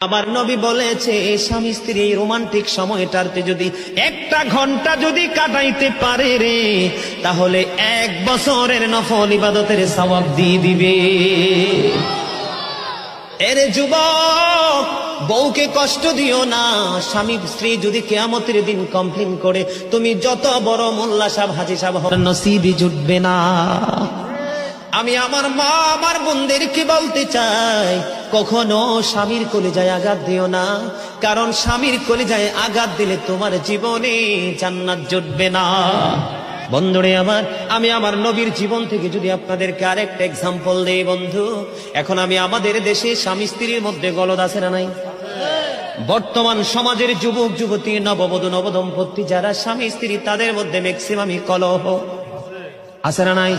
আমার নবী বলেছে স্বামী স্ত্রী এই রোমান্টিক সময়টাতে যদি একটা ঘন্টা যদি কাটাইতে পারে রে, তাহলে 1 বছরের নফল ইবাদতের সওয়াব দিয়ে দিবে। এরে যুবক, বউকে কষ্ট দিও না। স্বামী স্ত্রী যদি কিয়ামতের দিন কমপ্লেইন করে, তুমি যত বড় মোল্লা সাহেব হাজী সাহেব হও, নসিবই জুটবে না। আমি আমার মা আমার বোনদেরকে বলতে চাই, কখনো স্বামীর কলিজায় আঘাত দিও না, কারণ স্বামীর কলিজায় আঘাত দিলে তোমার জীবনে জান্নাত জুটবে না। বন্ধুরে আমার, আমি আমার নবীর জীবন থেকে যদি আপনাদেরকে আরেকটা এক্সাম্পল দেই বন্ধু, এখন আমি আমাদের দেশে স্বামী স্ত্রীর মধ্যে গলদ আছে না নাই? বর্তমান সমাজের যুবক যুবতী, নববধূ নবদম্পতি যারা স্বামী স্ত্রী, তাদের মধ্যে ম্যাক্সিমামই কলহ আছে না নাই?